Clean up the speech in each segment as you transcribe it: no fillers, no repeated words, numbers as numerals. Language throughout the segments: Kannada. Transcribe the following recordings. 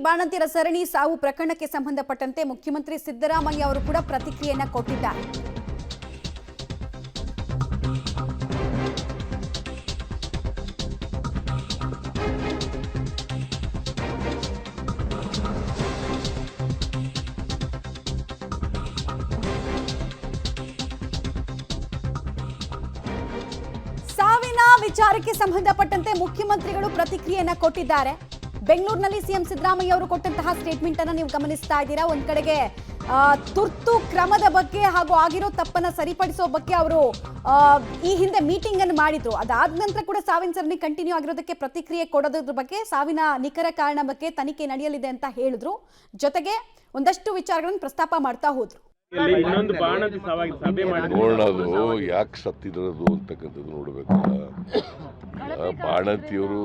ಬಾಣಂತಿಯರ ಸರಣಿ ಸಾವು ಪ್ರಕರಣಕ್ಕೆ ಸಂಬಂಧಪಟ್ಟಂತೆ ಮುಖ್ಯಮಂತ್ರಿ ಸಿದ್ದರಾಮಯ್ಯ ಅವರು ಕೂಡ ಪ್ರತಿಕ್ರಿಯೆಯನ್ನು ಕೊಟ್ಟಿದ್ದಾರೆ. ಸಾವಿನ ವಿಚಾರಕ್ಕೆ ಸಂಬಂಧಪಟ್ಟಂತೆ ಮುಖ್ಯಮಂತ್ರಿಗಳು ಪ್ರತಿಕ್ರಿಯೆಯನ್ನ ಕೊಟ್ಟಿದ್ದಾರೆ. ಬೆಂಗಳೂರಿನಲ್ಲಿ ಸಿಎಂ ಸಿದ್ದರಾಮಯ್ಯ ಅವರು ಕೊಟ್ಟಂತಹ ಸ್ಟೇಟ್ಮೆಂಟ್ ಅನ್ನು ನೀವು ಗಮನಿಸ್ತಾ ಇದ್ದೀರಾ. ಒಂದ್ ಕಡೆಗೆ ತುರ್ತು ಕ್ರಮದ ಬಗ್ಗೆ ಹಾಗೂ ಆಗಿರೋ ತಪ್ಪನ್ನ ಸರಿಪಡಿಸೋ ಬಗ್ಗೆ ಅವರು ಈ ಹಿಂದೆ ಮೀಟಿಂಗ್ ಅನ್ನು ಮಾಡಿದ್ರು. ಅದಾದ ನಂತರ ಕೂಡ ಸಾವಿನ ಸರಣಿ ಕಂಟಿನ್ಯೂ ಆಗಿರೋದಕ್ಕೆ ಪ್ರತಿಕ್ರಿಯೆ ಕೊಡೋದ್ರ ಬಗ್ಗೆ, ಸಾವಿನ ನಿಖರ ಕಾರಣ ಬಗ್ಗೆ ತನಿಖೆ ನಡೆಯಲಿದೆ ಅಂತ ಹೇಳಿದ್ರು. ಜೊತೆಗೆ ಒಂದಷ್ಟು ವಿಚಾರಗಳನ್ನು ಪ್ರಸ್ತಾಪ ಮಾಡ್ತಾ ಹೋದ್ರು. ನೋಡೋದು ಯಾಕೆ ಸತ್ತಿರೋದು ಅಂತಕ್ಕಂಥದ್ದು ನೋಡಬೇಕಲ್ಲ. ಬಾಣಂತಿಯವರು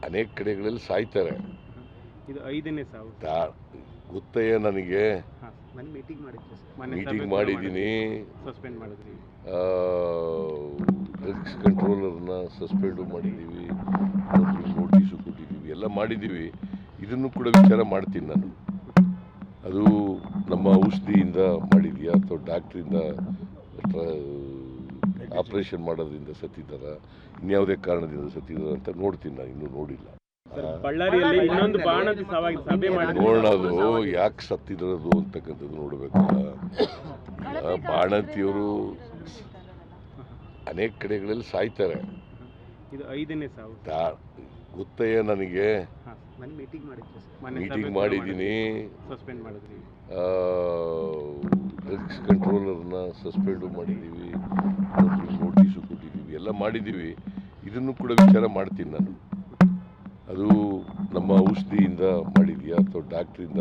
ಅನೇಕ ಕಡೆಗಳಲ್ಲಿ ಸಾಯ್ತಾರೆ. ಇದು 5ನೇ ಸಾವು ಗೊತ್ತಯ್ಯ ನನಗೆ. ಮೀಟಿಂಗ್ ಮಾಡಿದ್ದೀನಿ. ಡ್ರಗ್ಸ್ ಕಂಟ್ರೋಲರ್ನ ಸಸ್ಪೆಂಡು ಮಾಡಿದ್ದೀವಿ, ನೋಟಿಸು ಕೊಟ್ಟಿದ್ದೀವಿ, ಎಲ್ಲ ಮಾಡಿದ್ದೀವಿ. ಇದನ್ನು ಕೂಡ ವಿಚಾರ ಮಾಡ್ತೀನಿ ನಾನು. ಅದು ನಮ್ಮ ಔಷಧಿಯಿಂದ ಮಾಡಿದೆಯಾ ಅಥವಾ ಡಾಕ್ಟ್ರಿಂದ ಆಪರೇಷನ್ ಮಾಡೋದ್ರಿಂದ ಸತ್ತಿದ್ದಾರ, ಇನ್ಯಾವುದೇ ಕಾರಣದಿಂದ ಸತ್ತಿದ್ದಾರ ಅಂತ ನೋಡ್ತೀನಿ. ನಾನು ಇನ್ನೂ ನೋಡಿಲ್ಲ. ನೋಡೋದು ಯಾಕೆ ಸತ್ತಿರೋದು ಅಂತಕ್ಕಂಥದ್ದು ನೋಡಬೇಕಲ್ಲ. ಬಾಣಂತಿಯವರು ಅನೇಕ ಕಡೆಗಳಲ್ಲಿ ಸಾಯ್ತಾರೆ. ಇದು 5ನೇ ಸಾವು ಗೊತ್ತಯ್ಯ ನನಗೆ. ಮೀಟಿಂಗ್ ಮಾಡಿದ್ದೀನಿ. ಡ್ರಗ್ಸ್ ಕಂಟ್ರೋಲರ್ನ ಸಸ್ಪೆಂಡು ಮಾಡಿದ್ದೀವಿ, ನೋಟಿಸು ಕೊಟ್ಟಿದ್ದೀವಿ, ಎಲ್ಲ ಮಾಡಿದ್ದೀವಿ. ಇದನ್ನು ಕೂಡ ವಿಚಾರ ಮಾಡ್ತೀನಿ ನಾನು. ಅದು ನಮ್ಮ ಔಷಧಿಯಿಂದ ಮಾಡಿದೆಯಾ ಅಥವಾ ಡಾಕ್ಟ್ರಿಂದ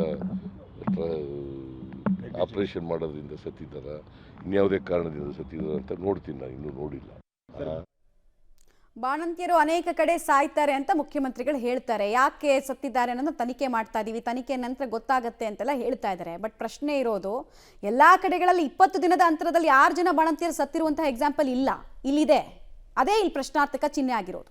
ಆಪರೇಷನ್ ಮಾಡೋದ್ರಿಂದ ಸತ್ತಿದ್ದಾರ, ಇನ್ಯಾವುದೇ ಕಾರಣದಿಂದ ಸತ್ತಿದ್ದಾರ ಅಂತ ನೋಡ್ತೀನಿ. ನಾನು ಇನ್ನೂ ನೋಡಿಲ್ಲ. ಬಾಣಂತಿಯರು ಅನೇಕ ಕಡೆ ಸಾಯ್ತಾರೆ ಅಂತ ಮುಖ್ಯಮಂತ್ರಿಗಳು ಹೇಳ್ತಾರೆ. ಯಾಕೆ ಸತ್ತಿದ್ದಾರೆ ಅನ್ನೋದು ತನಿಖೆ ಮಾಡ್ತಾ ಇದೀವಿ, ತನಿಖೆ ನಂತರ ಗೊತ್ತಾಗತ್ತೆ ಅಂತೆಲ್ಲ ಹೇಳ್ತಾ ಇದ್ದಾರೆ. ಬಟ್ ಪ್ರಶ್ನೆ ಇರೋದು, ಎಲ್ಲಾ ಕಡೆಗಳಲ್ಲಿ 20 ದಿನದ ಅಂತರದಲ್ಲಿ 6 ಜನ ಬಾಣಂತಿಯರು ಸತ್ತಿರುವಂತಹ ಎಕ್ಸಾಂಪಲ್ ಇಲ್ಲ, ಇಲ್ಲಿದೆ. ಅದೇ ಇಲ್ಲಿ ಪ್ರಶ್ನಾರ್ಥಕ ಚಿಹ್ನೆ ಆಗಿರೋದು.